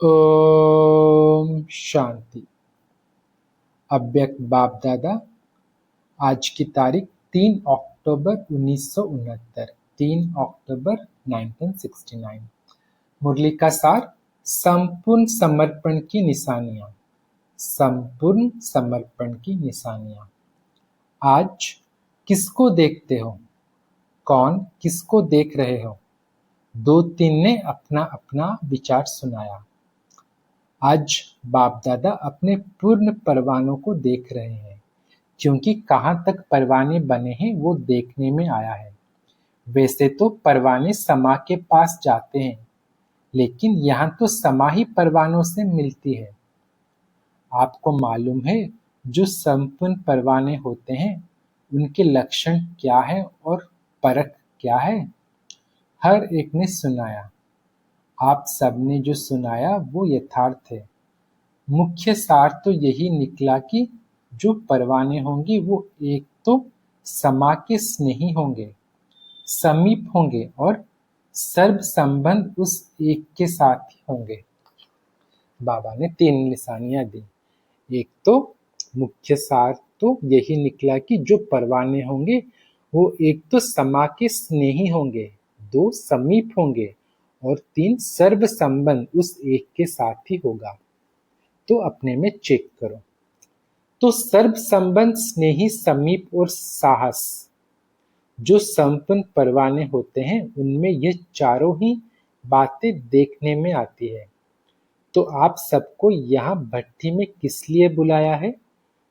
ओम शांति। अव्यक्त बाप दादा, आज की तारीख 3 अक्टूबर 1969, 3 अक्टूबर 1969। मुरली का सार, संपूर्ण समर्पण की निशानियां। संपूर्ण समर्पण की निशानियां। आज किसको देखते हो? कौन किसको देख रहे हो? 2-3 ने अपना अपना विचार सुनाया। आज बाप दादा अपने पूर्ण परवानों को देख रहे हैं, क्योंकि कहाँ तक परवाने बने हैं वो देखने में आया है। वैसे तो परवाने समा के पास जाते हैं, लेकिन यहाँ तो समा ही परवानों से मिलती है। आपको मालूम है जो संपूर्ण परवाने होते हैं उनके लक्षण क्या है और परख क्या है? हर एक ने सुनाया। आप सबने जो सुनाया वो यथार्थ है। मुख्य सार तो यही निकला कि जो परवाने होंगे वो एक तो समा के स्नेही होंगे, समीप होंगे और सर्व संबंध उस एक के साथ ही होंगे। बाबा ने 3 निशानियां दी। एक तो मुख्य सार तो यही निकला कि जो परवाने होंगे वो एक तो समा के स्नेही होंगे, 2 समीप होंगे और 3 सर्व संबंध उस एक के साथ ही होगा। तो अपने में चेक करो। तो सर्व संबंध, स्नेही, समीप और साहस, जो संपन्न परवाने होते हैं उनमें ये चारों ही बातें देखने में आती है। तो आप सबको यहाँ भट्टी में किस लिए बुलाया है?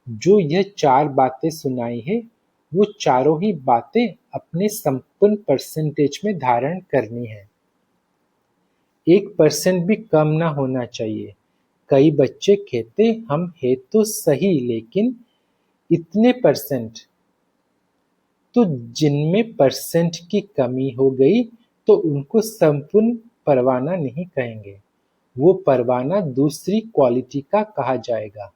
जो यह 4 बातें सुनाई है वो चारों ही बातें अपने संपूर्ण परसेंटेज में धारण करनी है। 1% भी कम ना होना चाहिए। कई बच्चे कहते हम है तो सही, लेकिन इतने परसेंट। तो जिनमें परसेंट की कमी हो गई तो उनको संपूर्ण परवाना नहीं कहेंगे। वो परवाना दूसरी क्वालिटी का कहा जाएगा,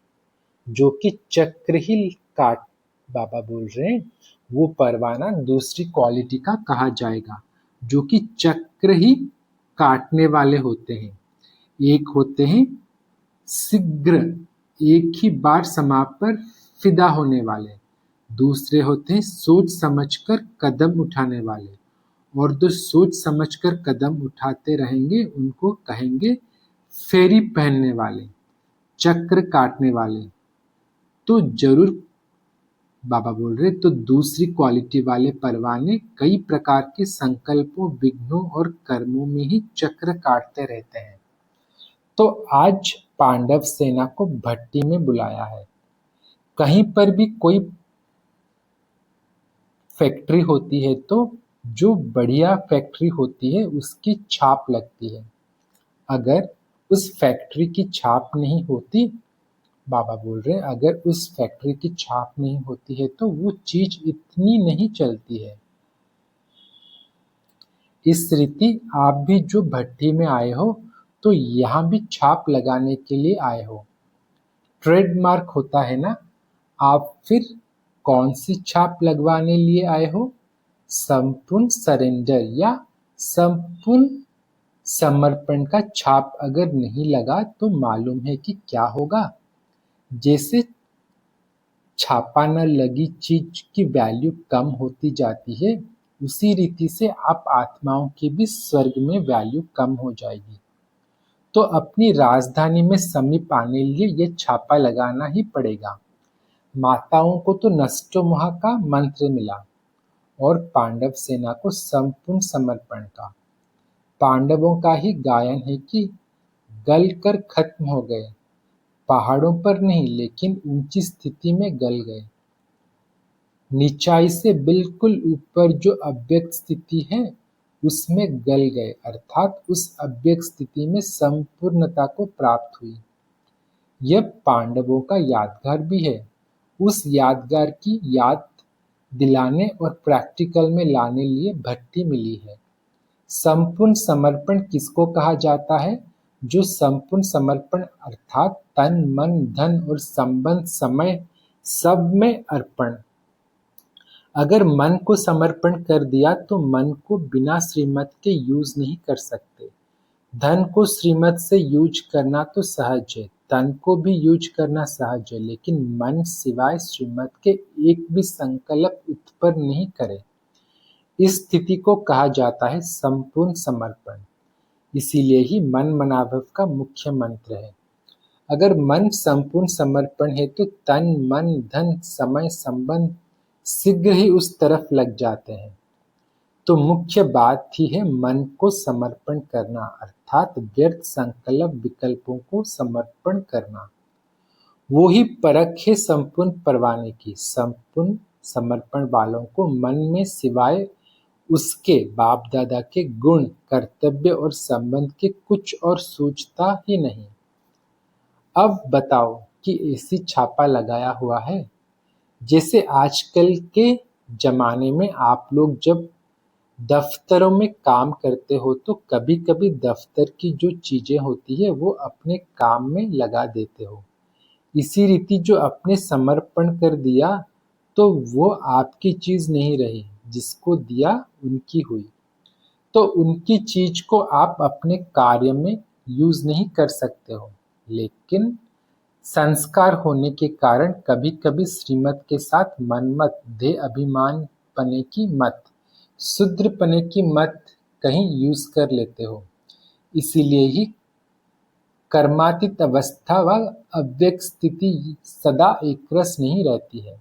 जो कि चक्र ही काट, बाबा बोल रहे हैं, वो परवाना दूसरी क्वालिटी का कहा जाएगा जो कि चक्र ही काटने वाले होते हैं। एक होते हैं शीघ्र, एक ही बार समाप्त पर फिदा होने वाले। दूसरे होते हैं सोच समझकर कदम उठाने वाले, और जो सोच समझकर कदम उठाते रहेंगे उनको कहेंगे फेरी पहनने वाले, चक्र काटने वाले। तो जरूर बाबा बोल रहे, तो दूसरी क्वालिटी वाले परवाने कई प्रकार के संकल्पों, विघ्नों और कर्मों में ही चक्र काटते रहते हैं। तो आज पांडव सेना को भट्टी में बुलाया है। कहीं पर भी कोई फैक्ट्री होती है तो जो बढ़िया फैक्ट्री होती है उसकी छाप लगती है। अगर उस फैक्ट्री की छाप नहीं होती, बाबा बोल रहे, अगर उस फैक्ट्री की छाप नहीं होती है तो वो चीज इतनी नहीं चलती है। इस रीति आप भी जो भट्टी में आए हो तो यहाँ भी छाप लगाने के लिए आए हो। ट्रेडमार्क होता है ना। आप फिर कौन सी छाप लगवाने लिए आए हो? संपूर्ण सरेंडर या संपूर्ण समर्पण का छाप अगर नहीं लगा तो मालूम है कि क्या होगा। जैसे छापा न लगी चीज की वैल्यू कम होती जाती है, उसी रीति से आप आत्माओं की भी स्वर्ग में वैल्यू कम हो जाएगी। तो अपनी राजधानी में समीप आने लिए ये छापा लगाना ही पड़ेगा। माताओं को तो नष्टो मोह का मंत्र मिला और पांडव सेना को संपूर्ण समर्पण का। पांडवों का ही गायन है कि गल कर खत्म हो गए, पहाड़ों पर नहीं लेकिन ऊंची स्थिति में गल गए। नीचाई से बिल्कुल ऊपर जो अव्यक्त स्थिति है उसमें गल गए, अर्थात उस अव्यक्त स्थिति में संपूर्णता को प्राप्त हुई। यह पांडवों का यादगार भी है। उस यादगार की याद दिलाने और प्रैक्टिकल में लाने लिए भट्टी मिली है। संपूर्ण समर्पण किसको कहा जाता है? जो संपूर्ण समर्पण अर्थात तन, मन, धन और संबंध, समय सब में अर्पण। अगर मन को समर्पण कर दिया तो मन को बिना श्रीमत के यूज नहीं कर सकते। धन को श्रीमत से यूज करना तो सहज है, तन को भी यूज करना सहज है, लेकिन मन सिवाय श्रीमत के एक भी संकल्प उत्पन्न नहीं करे। इस स्थिति को कहा जाता है संपूर्ण समर्पण। इसीलिए ही मन मनाभव का मुख्य मंत्र है। अगर मन संपूर्ण समर्पण है तो तन मन धन समय संबंध शीघ्र ही उस तरफ लग जाते हैं। तो मुख्य बात ही है मन को समर्पण करना, अर्थात व्यर्थ संकल्प विकल्पों को समर्पण करना। वो ही परख है संपूर्ण परवाने की। संपूर्ण समर्पण वालों को मन में सिवाय उसके बाप दादा के गुण, कर्तव्य और संबंध के कुछ और सूझता ही नहीं। अब बताओ कि ऐसी छापा लगाया हुआ है। जैसे आजकल के जमाने में आप लोग जब दफ्तरों में काम करते हो तो कभी कभी दफ्तर की जो चीजें होती है वो अपने काम में लगा देते हो। इसी रीति जो आपने समर्पण कर दिया तो वो आपकी चीज नहीं रही, जिसको दिया उनकी हुई। तो उनकी चीज को आप अपने कार्य में यूज नहीं कर सकते हो, लेकिन संस्कार होने के कारण कभी कभी श्रीमत के साथ मनमत दे अभिमान पने की मत, शूद्र पने की मत कहीं यूज कर लेते हो। इसीलिए ही कर्मातीत अवस्था व अव्यक्त स्थिति सदा एक रस नहीं रहती है।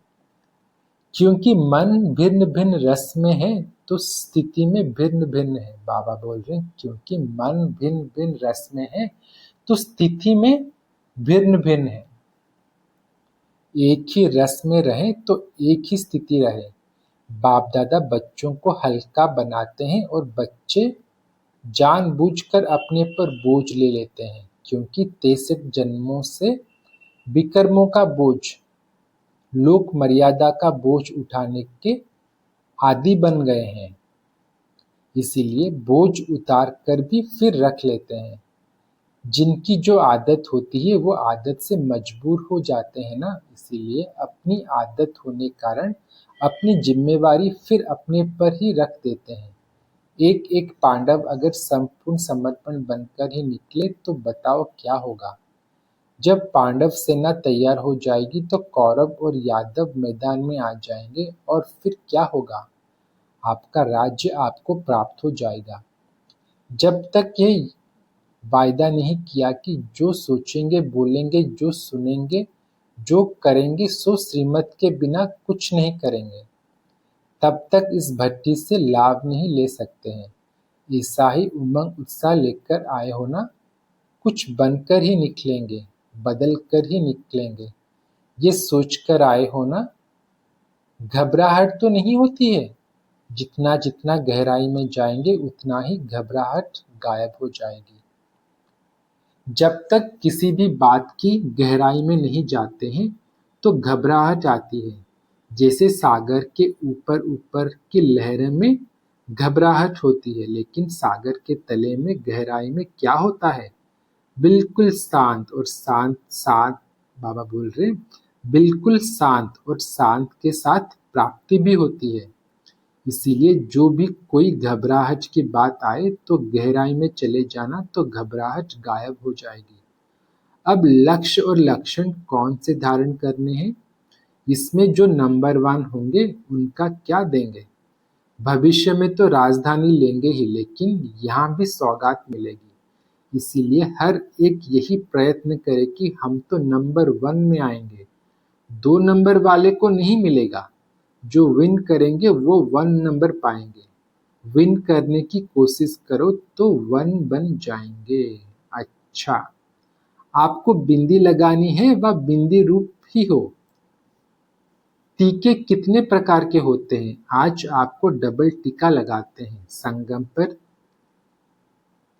क्योंकि मन भिन्न भिन्न रस में है तो स्थिति में भिन्न भिन्न है। बाबा बोल रहे हैं क्योंकि मन भिन्न भिन्न रस में है तो स्थिति में भिन्न भिन्न है। एक ही रस में रहे तो एक ही स्थिति रहे। बाप दादा बच्चों को हल्का बनाते हैं और बच्चे जानबूझकर अपने पर बोझ ले लेते हैं, क्योंकि 63 जन्मों से विकर्मों का बोझ, लोक मर्यादा का बोझ उठाने के आदी बन गए हैं। इसीलिए बोझ उतार कर भी फिर रख लेते हैं। जिनकी जो आदत होती है वो आदत से मजबूर हो जाते हैं ना, इसीलिए अपनी आदत होने कारण अपनी जिम्मेवारी फिर अपने पर ही रख देते हैं। एक एक पांडव अगर संपूर्ण समर्पण बनकर ही निकले तो बताओ क्या होगा। जब पांडव सेना तैयार हो जाएगी तो कौरव और यादव मैदान में आ जाएंगे और फिर क्या होगा, आपका राज्य आपको प्राप्त हो जाएगा। जब तक ये वायदा नहीं किया कि जो सोचेंगे बोलेंगे, जो सुनेंगे, जो करेंगे सो श्रीमत के बिना कुछ नहीं करेंगे, तब तक इस भट्टी से लाभ नहीं ले सकते हैं। ऐसा ही उमंग उत्साह लेकर आए हो ना, कुछ बनकर ही निकलेंगे, बदल कर ही निकलेंगे, ये सोचकर आए हो ना। घबराहट तो नहीं होती है, जितना जितना गहराई में जाएंगे उतना ही घबराहट गायब हो जाएगी। जब तक किसी भी बात की गहराई में नहीं जाते हैं तो घबराहट आती है। जैसे सागर के ऊपर ऊपर की लहरों में घबराहट होती है, लेकिन सागर के तले में गहराई में क्या होता है, बिल्कुल शांत और शांत शांत। बाबा बोल रहे बिल्कुल शांत और शांत के साथ प्राप्ति भी होती है। इसीलिए जो भी कोई घबराहट की बात आए तो गहराई में चले जाना तो घबराहट गायब हो जाएगी। अब लक्ष्य और लक्षण कौन से धारण करने हैं, इसमें जो नंबर 1 होंगे उनका क्या देंगे। भविष्य में तो राजधानी लेंगे ही, लेकिन यहाँ भी सौगात मिलेगी। इसीलिए हर एक यही प्रयत्न करे कि हम तो नंबर 1 में आएंगे, 2 नंबर वाले को नहीं मिलेगा। जो विन करेंगे वो 1 नंबर पाएंगे। विन करने की कोशिश करो तो 1 बन जाएंगे। अच्छा, आपको बिंदी लगानी है व बिंदी रूप ही हो। टीके कितने प्रकार के होते हैं, आज आपको डबल टीका लगाते हैं संगम पर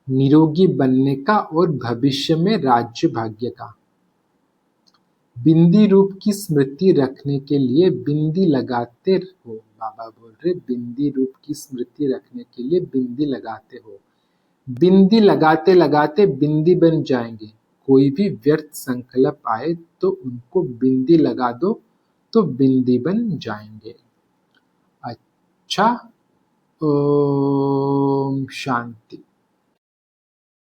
निरोगी बनने का और भविष्य में राज्य भाग्य का। बिंदी रूप की स्मृति रखने के लिए बिंदी लगाते हो। बाबा बोल रहे बिंदी रूप की स्मृति रखने के लिए बिंदी लगाते हो। बिंदी लगाते लगाते बिंदी बन जाएंगे। कोई भी व्यर्थ संकल्प आए तो उनको बिंदी लगा दो तो बिंदी बन जाएंगे। अच्छा, ओम शांति।